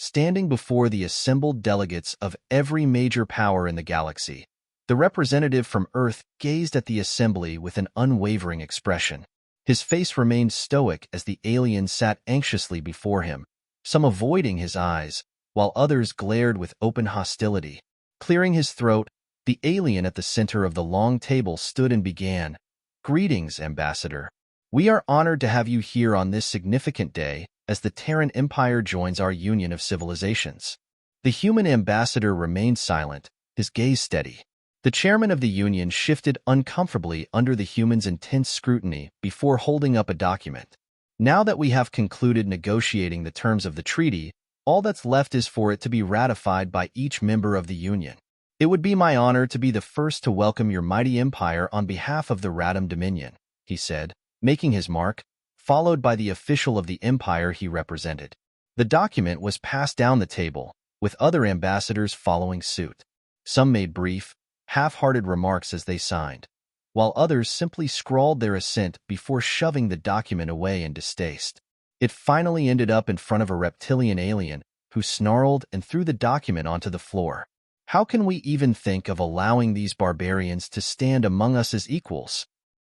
standing before the assembled delegates of every major power in the galaxy. The representative from Earth gazed at the assembly with an unwavering expression. His face remained stoic as the aliens sat anxiously before him, some avoiding his eyes, while others glared with open hostility. Clearing his throat, the alien at the center of the long table stood and began, "Greetings, Ambassador. We are honored to have you here on this significant day as the Terran Empire joins our union of civilizations." The human ambassador remained silent, his gaze steady. The chairman of the union shifted uncomfortably under the human's intense scrutiny before holding up a document. "Now that we have concluded negotiating the terms of the treaty, all that's left is for it to be ratified by each member of the union. It would be my honor to be the first to welcome your mighty empire on behalf of the Radom Dominion," he said, making his mark, followed by the official of the empire he represented. The document was passed down the table, with other ambassadors following suit. Some made brief, half-hearted remarks as they signed, while others simply scrawled their assent before shoving the document away in distaste. It finally ended up in front of a reptilian alien, who snarled and threw the document onto the floor. "How can we even think of allowing these barbarians to stand among us as equals?"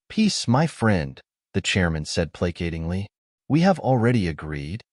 "Peace, my friend," the chairman said placatingly. "We have already agreed."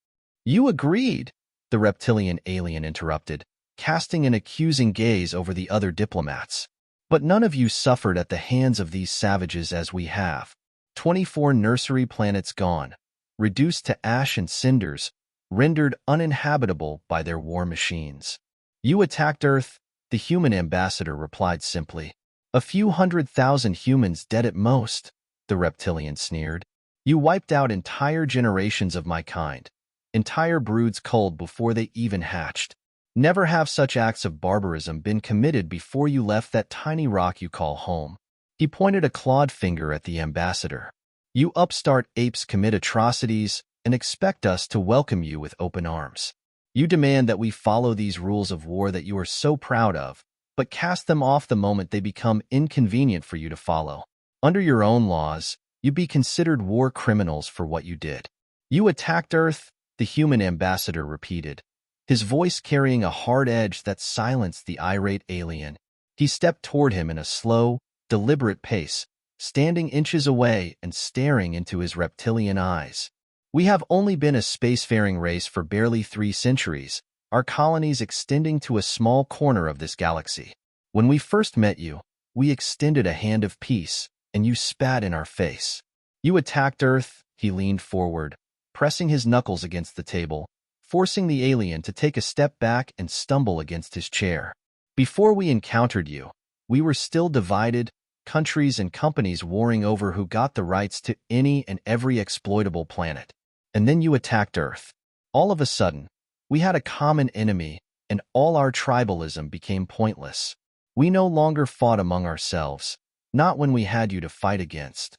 "You agreed?" the reptilian alien interrupted, casting an accusing gaze over the other diplomats. "But none of you suffered at the hands of these savages as we have. 24 nursery planets gone, reduced to ash and cinders, rendered uninhabitable by their war machines. You attacked Earth," the human ambassador replied simply. "A few 100,000 humans dead at most," the reptilian sneered. "You wiped out entire generations of my kind, entire broods culled before they even hatched. Never have such acts of barbarism been committed before you left that tiny rock you call home." He pointed a clawed finger at the ambassador. "You upstart apes commit atrocities and expect us to welcome you with open arms. You demand that we follow these rules of war that you are so proud of, but cast them off the moment they become inconvenient for you to follow. Under your own laws, you'd be considered war criminals for what you did." "You attacked Earth," the human ambassador repeated, his voice carrying a hard edge that silenced the irate alien. He stepped toward him in a slow, deliberate pace, standing inches away and staring into his reptilian eyes. "We have only been a spacefaring race for barely 3 centuries, our colonies extending to a small corner of this galaxy. When we first met you, we extended a hand of peace, and you spat in our face. You attacked Earth," he leaned forward, pressing his knuckles against the table, forcing the alien to take a step back and stumble against his chair. "Before we encountered you, we were still divided, countries and companies warring over who got the rights to any and every exploitable planet. And then you attacked Earth. All of a sudden, we had a common enemy, and all our tribalism became pointless. We no longer fought among ourselves, not when we had you to fight against."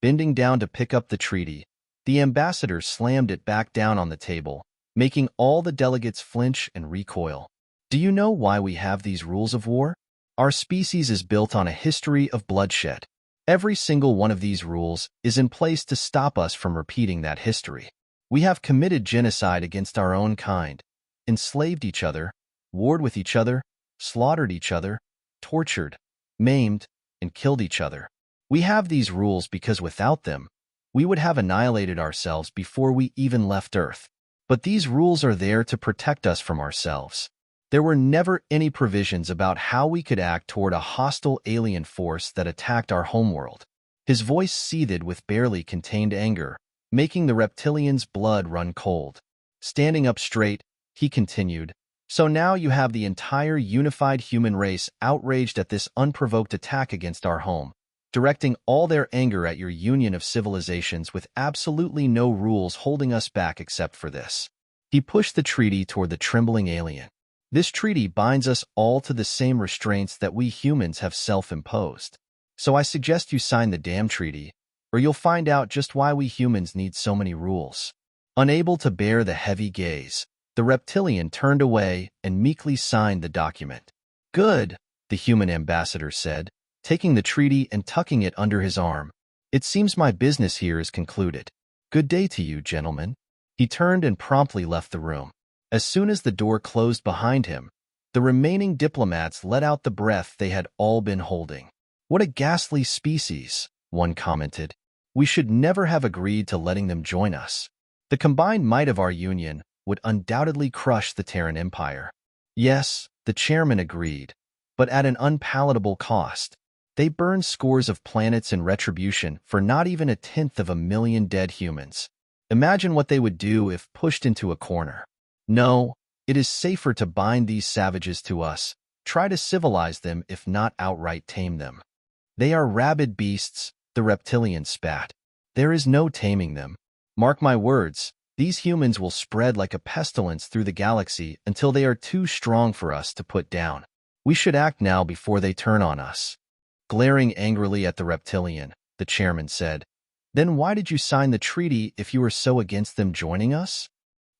Bending down to pick up the treaty, the ambassador slammed it back down on the table, making all the delegates flinch and recoil. "Do you know why we have these rules of war? Our species is built on a history of bloodshed. Every single one of these rules is in place to stop us from repeating that history. We have committed genocide against our own kind, enslaved each other, warred with each other, slaughtered each other, tortured, maimed, and killed each other. We have these rules because without them, we would have annihilated ourselves before we even left Earth. But these rules are there to protect us from ourselves. There were never any provisions about how we could act toward a hostile alien force that attacked our homeworld." His voice seethed with barely contained anger, making the reptilian's blood run cold. Standing up straight, he continued, "So now you have the entire unified human race outraged at this unprovoked attack against our home, directing all their anger at your union of civilizations with absolutely no rules holding us back except for this." He pushed the treaty toward the trembling alien. "This treaty binds us all to the same restraints that we humans have self-imposed. So I suggest you sign the damn treaty, or you'll find out just why we humans need so many rules." Unable to bear the heavy gaze, the reptilian turned away and meekly signed the document. "Good," the human ambassador said, taking the treaty and tucking it under his arm. "It seems my business here is concluded. Good day to you, gentlemen." He turned and promptly left the room. As soon as the door closed behind him, the remaining diplomats let out the breath they had all been holding. "What a ghastly species," one commented. "We should never have agreed to letting them join us. The combined might of our union would undoubtedly crush the Terran Empire." Yes, the chairman agreed, but at an unpalatable cost. They burned scores of planets in retribution for not even 1/10 of a million dead humans. Imagine what they would do if pushed into a corner. No, it is safer to bind these savages to us, try to civilize them if not outright tame them. "They are rabid beasts," the reptilian spat. "There is no taming them. Mark my words, these humans will spread like a pestilence through the galaxy until they are too strong for us to put down. We should act now before they turn on us." Glaring angrily at the reptilian, the chairman said, "Then why did you sign the treaty if you were so against them joining us?"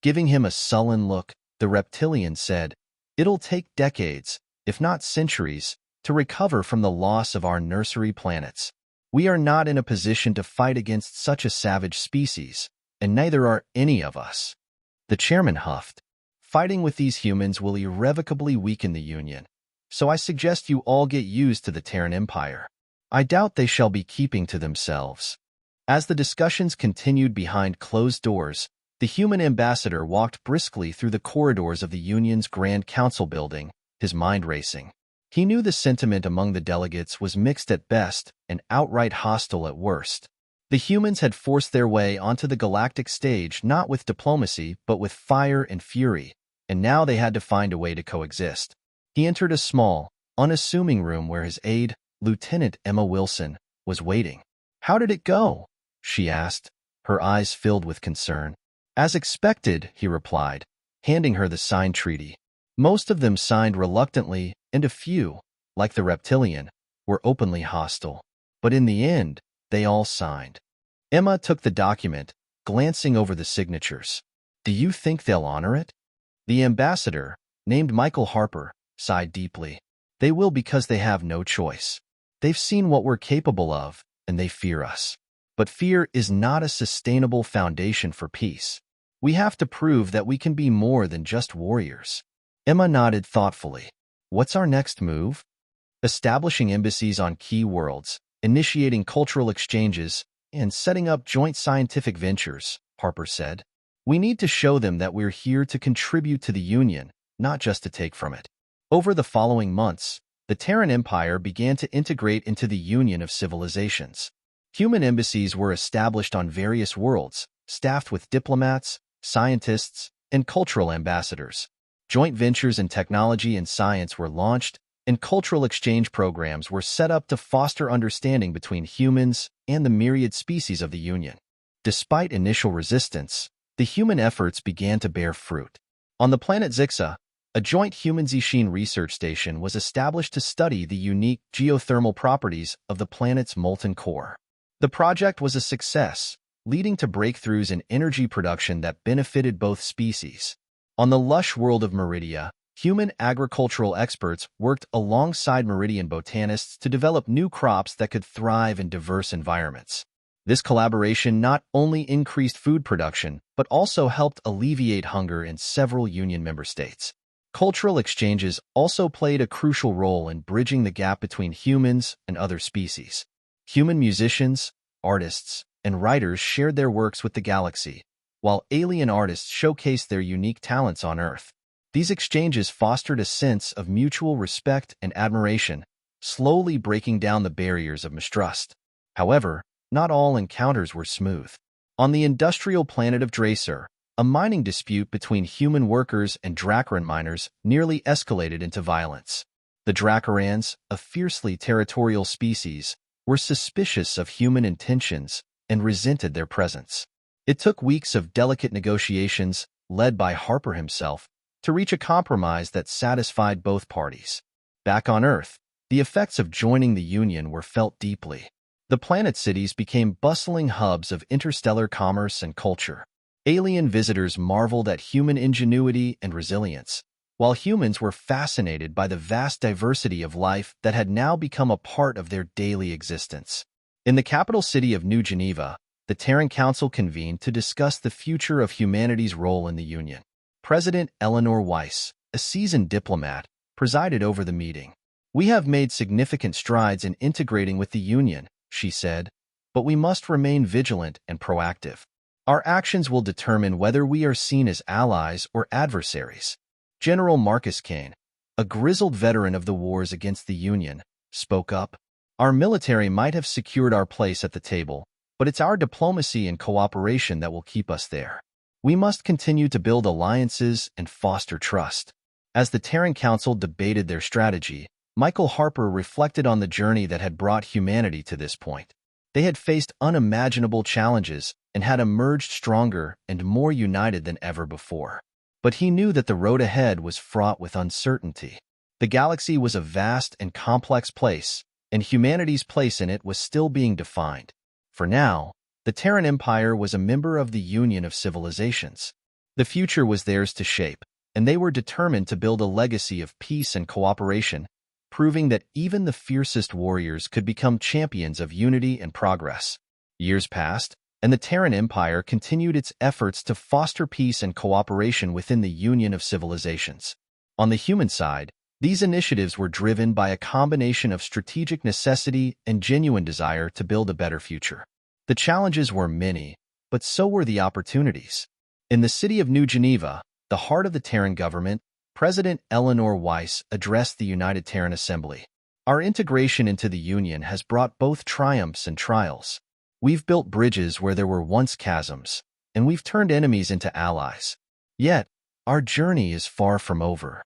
Giving him a sullen look, the reptilian said, "It'll take decades, if not centuries, to recover from the loss of our nursery planets. We are not in a position to fight against such a savage species, and neither are any of us." The chairman huffed. "Fighting with these humans will irrevocably weaken the Union, so I suggest you all get used to the Terran Empire. I doubt they shall be keeping to themselves." As the discussions continued behind closed doors, the human ambassador walked briskly through the corridors of the Union's Grand Council building, his mind racing. He knew the sentiment among the delegates was mixed at best and outright hostile at worst. The humans had forced their way onto the galactic stage not with diplomacy but with fire and fury, and now they had to find a way to coexist. He entered a small, unassuming room where his aide, Lieutenant Emma Wilson, was waiting. "How did it go?" she asked, her eyes filled with concern. "As expected," he replied, handing her the signed treaty. Most of them signed reluctantly, and a few, like the reptilian, were openly hostile. But in the end, they all signed. Emma took the document, glancing over the signatures. "Do you think they'll honor it?" The ambassador, named Michael Harper, sighed deeply. "They will because they have no choice. They've seen what we're capable of, and they fear us. But fear is not a sustainable foundation for peace. We have to prove that we can be more than just warriors." Emma nodded thoughtfully. "What's our next move?" "Establishing embassies on key worlds, initiating cultural exchanges, and setting up joint scientific ventures," Harper said. "We need to show them that we're here to contribute to the Union, not just to take from it." Over the following months, the Terran Empire began to integrate into the Union of Civilizations. Human embassies were established on various worlds, staffed with diplomats, scientists, and cultural ambassadors. Joint ventures in technology and science were launched, and cultural exchange programs were set up to foster understanding between humans and the myriad species of the Union. Despite initial resistance, the human efforts began to bear fruit. On the planet Zixa, a joint human-Zishin research station was established to study the unique geothermal properties of the planet's molten core. The project was a success, leading to breakthroughs in energy production that benefited both species. On the lush world of Meridia, human agricultural experts worked alongside Meridian botanists to develop new crops that could thrive in diverse environments. This collaboration not only increased food production, but also helped alleviate hunger in several Union member states. Cultural exchanges also played a crucial role in bridging the gap between humans and other species. Human musicians, artists, and writers shared their works with the galaxy, while alien artists showcased their unique talents on Earth. These exchanges fostered a sense of mutual respect and admiration, slowly breaking down the barriers of mistrust. However, not all encounters were smooth. On the industrial planet of Dracer, a mining dispute between human workers and Dracaran miners nearly escalated into violence. The Dracarans, a fiercely territorial species, were suspicious of human intentions and resented their presence. It took weeks of delicate negotiations, led by Harper himself, to reach a compromise that satisfied both parties. Back on Earth, the effects of joining the Union were felt deeply. The planet cities became bustling hubs of interstellar commerce and culture. Alien visitors marveled at human ingenuity and resilience, while humans were fascinated by the vast diversity of life that had now become a part of their daily existence. In the capital city of New Geneva, the Terran Council convened to discuss the future of humanity's role in the Union. President Eleanor Weiss, a seasoned diplomat, presided over the meeting. "We have made significant strides in integrating with the Union," she said, "but we must remain vigilant and proactive. Our actions will determine whether we are seen as allies or adversaries." General Marcus Kane, a grizzled veteran of the wars against the Union, spoke up. "Our military might have secured our place at the table, but it's our diplomacy and cooperation that will keep us there. We must continue to build alliances and foster trust." As the Terran Council debated their strategy, Michael Harper reflected on the journey that had brought humanity to this point. They had faced unimaginable challenges and had emerged stronger and more united than ever before. But he knew that the road ahead was fraught with uncertainty. The galaxy was a vast and complex place, and humanity's place in it was still being defined. For now, the Terran Empire was a member of the Union of Civilizations. The future was theirs to shape, and they were determined to build a legacy of peace and cooperation, proving that even the fiercest warriors could become champions of unity and progress. Years passed, and the Terran Empire continued its efforts to foster peace and cooperation within the Union of Civilizations. On the human side, these initiatives were driven by a combination of strategic necessity and genuine desire to build a better future. The challenges were many, but so were the opportunities. In the city of New Geneva, the heart of the Terran government, President Eleanor Weiss addressed the United Terran Assembly. "Our integration into the Union has brought both triumphs and trials. We've built bridges where there were once chasms, and we've turned enemies into allies. Yet, our journey is far from over."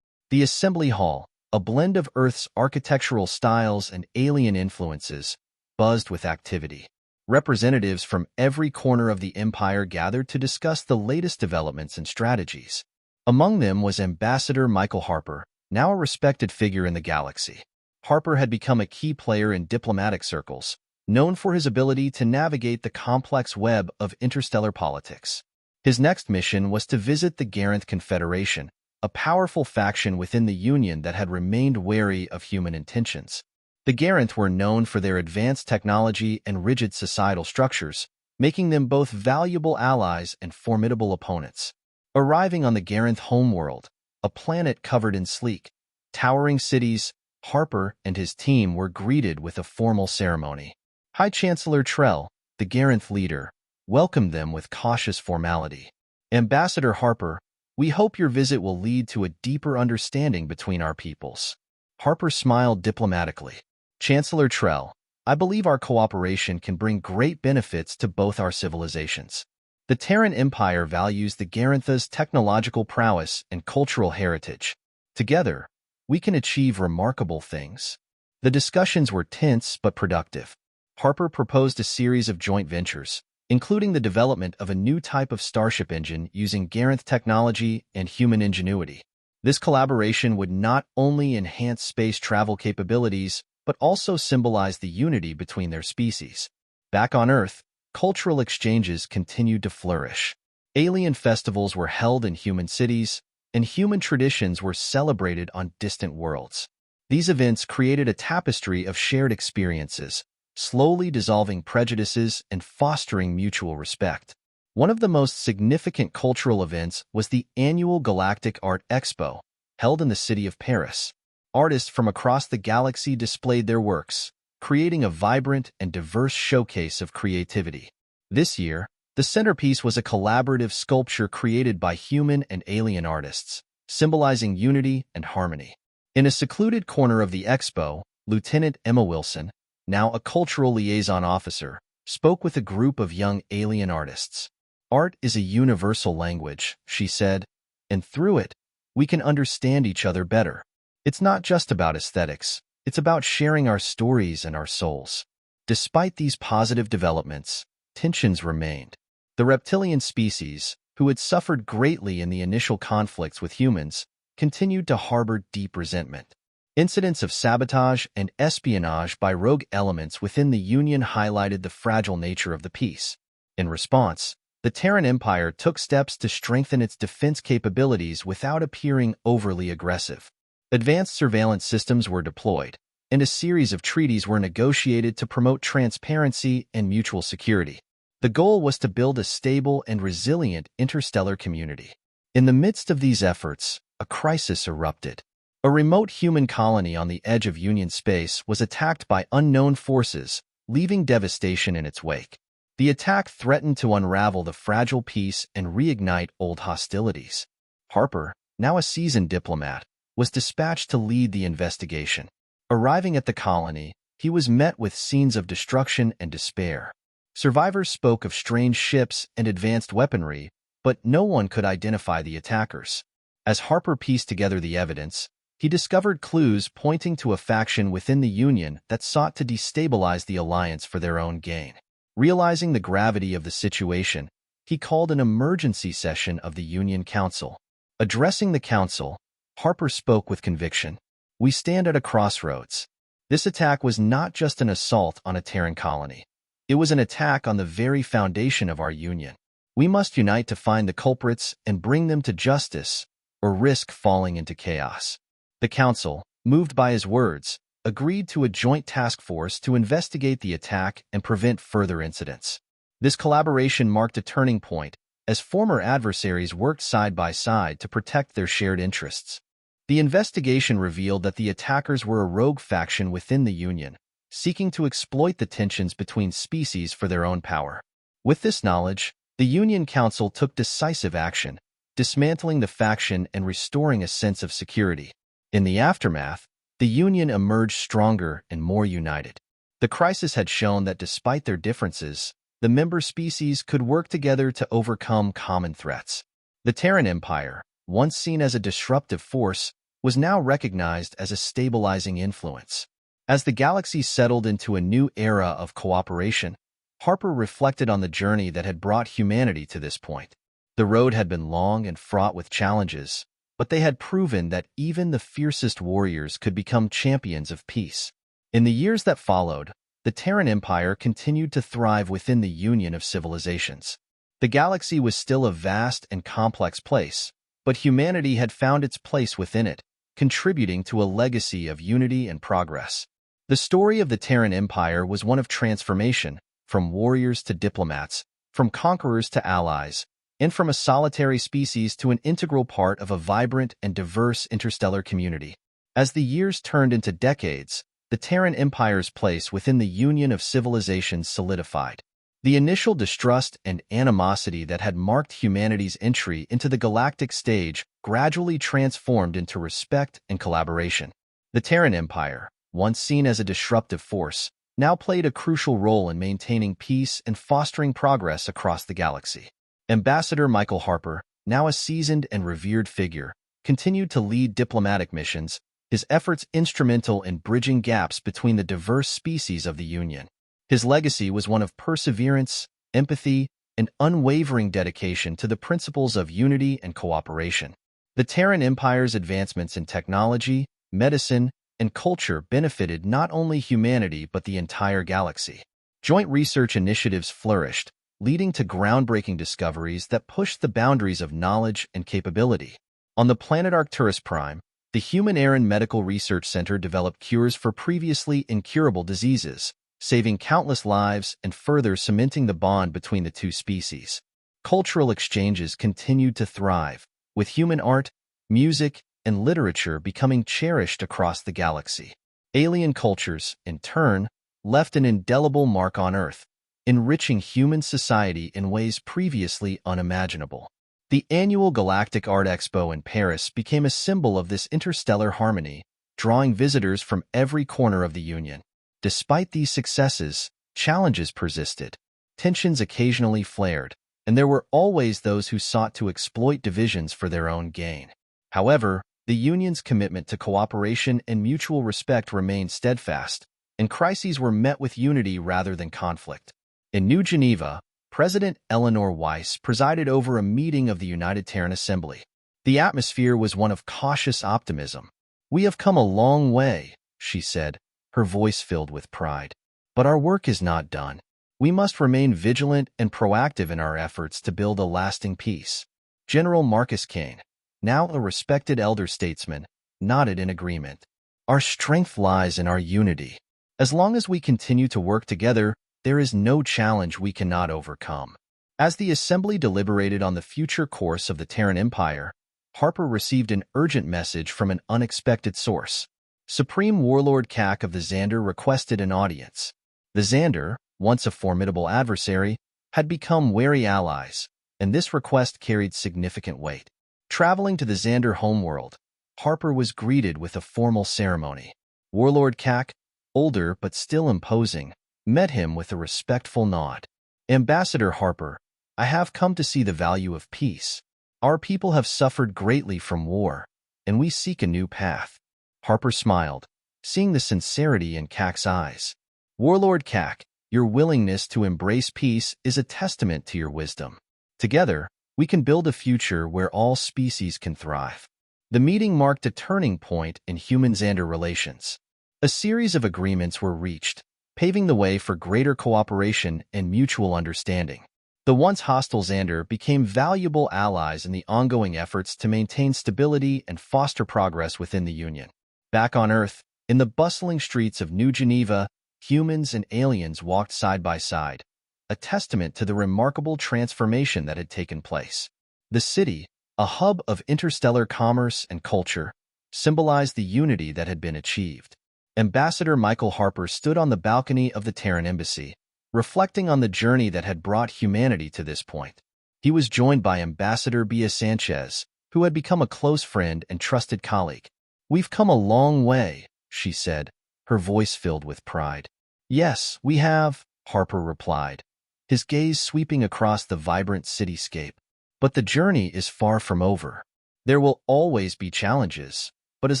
The Assembly Hall, a blend of Earth's architectural styles and alien influences, buzzed with activity. Representatives from every corner of the Empire gathered to discuss the latest developments and strategies. Among them was Ambassador Michael Harper, now a respected figure in the galaxy. Harper had become a key player in diplomatic circles, known for his ability to navigate the complex web of interstellar politics. His next mission was to visit the Garanth Confederation, a powerful faction within the Union that had remained wary of human intentions. The Garanth were known for their advanced technology and rigid societal structures, making them both valuable allies and formidable opponents. Arriving on the Garanth homeworld, a planet covered in sleek, towering cities, Harper and his team were greeted with a formal ceremony. High Chancellor Trell, the Garanth leader, welcomed them with cautious formality. "Ambassador Harper, we hope your visit will lead to a deeper understanding between our peoples." Harper smiled diplomatically. "Chancellor Trell, I believe our cooperation can bring great benefits to both our civilizations. The Terran Empire values the Garantha's technological prowess and cultural heritage. Together, we can achieve remarkable things." The discussions were tense but productive. Harper proposed a series of joint ventures, including the development of a new type of starship engine using Garanth technology and human ingenuity. This collaboration would not only enhance space travel capabilities, but also symbolize the unity between their species. Back on Earth, cultural exchanges continued to flourish. Alien festivals were held in human cities, and human traditions were celebrated on distant worlds. These events created a tapestry of shared experiences, slowly dissolving prejudices and fostering mutual respect. One of the most significant cultural events was the annual Galactic Art Expo, held in the city of Paris. Artists from across the galaxy displayed their works, creating a vibrant and diverse showcase of creativity. This year, the centerpiece was a collaborative sculpture created by human and alien artists, symbolizing unity and harmony. In a secluded corner of the expo, Lieutenant Emma Wilson, now a cultural liaison officer, spoke with a group of young alien artists. "Art is a universal language," she said, "and through it, we can understand each other better. It's not just about aesthetics, it's about sharing our stories and our souls." Despite these positive developments, tensions remained. The reptilian species, who had suffered greatly in the initial conflicts with humans, continued to harbor deep resentment. Incidents of sabotage and espionage by rogue elements within the Union highlighted the fragile nature of the peace. In response, the Terran Empire took steps to strengthen its defense capabilities without appearing overly aggressive. Advanced surveillance systems were deployed, and a series of treaties were negotiated to promote transparency and mutual security. The goal was to build a stable and resilient interstellar community. In the midst of these efforts, a crisis erupted. A remote human colony on the edge of Union space was attacked by unknown forces, leaving devastation in its wake. The attack threatened to unravel the fragile peace and reignite old hostilities. Harper, now a seasoned diplomat, was dispatched to lead the investigation. Arriving at the colony, he was met with scenes of destruction and despair. Survivors spoke of strange ships and advanced weaponry, but no one could identify the attackers. As Harper pieced together the evidence, he discovered clues pointing to a faction within the Union that sought to destabilize the alliance for their own gain. Realizing the gravity of the situation, he called an emergency session of the Union Council. Addressing the council, Harper spoke with conviction. "We stand at a crossroads. This attack was not just an assault on a Terran colony. It was an attack on the very foundation of our Union. We must unite to find the culprits and bring them to justice, or risk falling into chaos." The council, moved by his words, agreed to a joint task force to investigate the attack and prevent further incidents. This collaboration marked a turning point, as former adversaries worked side by side to protect their shared interests. The investigation revealed that the attackers were a rogue faction within the Union, seeking to exploit the tensions between species for their own power. With this knowledge, the Union Council took decisive action, dismantling the faction and restoring a sense of security. In the aftermath, the Union emerged stronger and more united. The crisis had shown that despite their differences, the member species could work together to overcome common threats. The Terran Empire, once seen as a disruptive force, was now recognized as a stabilizing influence. As the galaxy settled into a new era of cooperation, Harper reflected on the journey that had brought humanity to this point. The road had been long and fraught with challenges, but they had proven that even the fiercest warriors could become champions of peace. In the years that followed, the Terran Empire continued to thrive within the union of civilizations. The galaxy was still a vast and complex place, but humanity had found its place within it, contributing to a legacy of unity and progress. The story of the Terran Empire was one of transformation, from warriors to diplomats, from conquerors to allies, and from a solitary species to an integral part of a vibrant and diverse interstellar community. As the years turned into decades, the Terran Empire's place within the union of civilizations solidified. The initial distrust and animosity that had marked humanity's entry into the galactic stage gradually transformed into respect and collaboration. The Terran Empire, once seen as a disruptive force, now played a crucial role in maintaining peace and fostering progress across the galaxy. Ambassador Michael Harper, now a seasoned and revered figure, continued to lead diplomatic missions, his efforts instrumental in bridging gaps between the diverse species of the Union. His legacy was one of perseverance, empathy, and unwavering dedication to the principles of unity and cooperation. The Terran Empire's advancements in technology, medicine, and culture benefited not only humanity but the entire galaxy. Joint research initiatives flourished, leading to groundbreaking discoveries that pushed the boundaries of knowledge and capability. On the planet Arcturus Prime, the Human Aran Medical Research Center developed cures for previously incurable diseases, saving countless lives and further cementing the bond between the two species. Cultural exchanges continued to thrive, with human art, music, and literature becoming cherished across the galaxy. Alien cultures, in turn, left an indelible mark on Earth, enriching human society in ways previously unimaginable. The annual Galactic Art Expo in Paris became a symbol of this interstellar harmony, drawing visitors from every corner of the Union. Despite these successes, challenges persisted. Tensions occasionally flared, and there were always those who sought to exploit divisions for their own gain. However, the Union's commitment to cooperation and mutual respect remained steadfast, and crises were met with unity rather than conflict. In New Geneva, President Eleanor Weiss presided over a meeting of the United Terran Assembly. The atmosphere was one of cautious optimism. "We have come a long way," she said, her voice filled with pride. "But our work is not done. We must remain vigilant and proactive in our efforts to build a lasting peace." General Marcus Kane, now a respected elder statesman, nodded in agreement. "Our strength lies in our unity. As long as we continue to work together, there is no challenge we cannot overcome." As the Assembly deliberated on the future course of the Terran Empire, Harper received an urgent message from an unexpected source. Supreme Warlord Kak of the Xander requested an audience. The Xander, once a formidable adversary, had become wary allies, and this request carried significant weight. Traveling to the Xander homeworld, Harper was greeted with a formal ceremony. Warlord Kak, older but still imposing, met him with a respectful nod. Ambassador Harper, I have come to see the value of peace. Our people have suffered greatly from war, and we seek a new path. Harper smiled, seeing the sincerity in Kak's eyes. Warlord Kak, your willingness to embrace peace is a testament to your wisdom. Together, we can build a future where all species can thrive. The meeting marked a turning point in human-Xander relations. A series of agreements were reached, paving the way for greater cooperation and mutual understanding. The once hostile Xander became valuable allies in the ongoing efforts to maintain stability and foster progress within the Union. Back on Earth, in the bustling streets of New Geneva, humans and aliens walked side by side, a testament to the remarkable transformation that had taken place. The city, a hub of interstellar commerce and culture, symbolized the unity that had been achieved. Ambassador Michael Harper stood on the balcony of the Terran Embassy, reflecting on the journey that had brought humanity to this point. He was joined by Ambassador Bea Sanchez, who had become a close friend and trusted colleague. "We've come a long way," she said, her voice filled with pride. "Yes, we have," Harper replied, his gaze sweeping across the vibrant cityscape. "But the journey is far from over. There will always be challenges, but as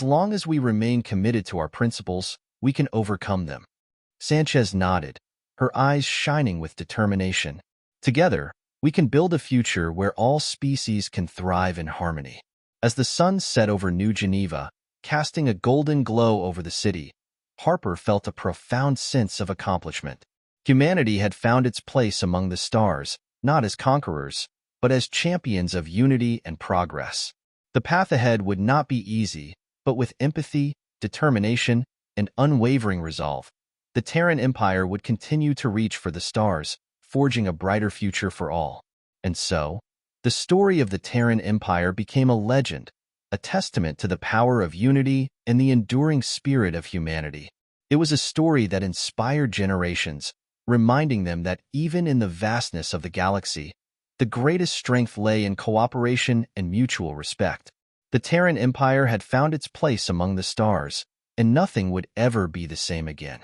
long as we remain committed to our principles, we can overcome them." Sanchez nodded, her eyes shining with determination. "Together, we can build a future where all species can thrive in harmony." As the sun set over New Geneva, casting a golden glow over the city, Harper felt a profound sense of accomplishment. Humanity had found its place among the stars, not as conquerors, but as champions of unity and progress. The path ahead would not be easy, but with empathy, determination, and unwavering resolve, the Terran Empire would continue to reach for the stars, forging a brighter future for all. And so, the story of the Terran Empire became a legend, a testament to the power of unity and the enduring spirit of humanity. It was a story that inspired generations, reminding them that even in the vastness of the galaxy, the greatest strength lay in cooperation and mutual respect. The Terran Empire had found its place among the stars, and nothing would ever be the same again.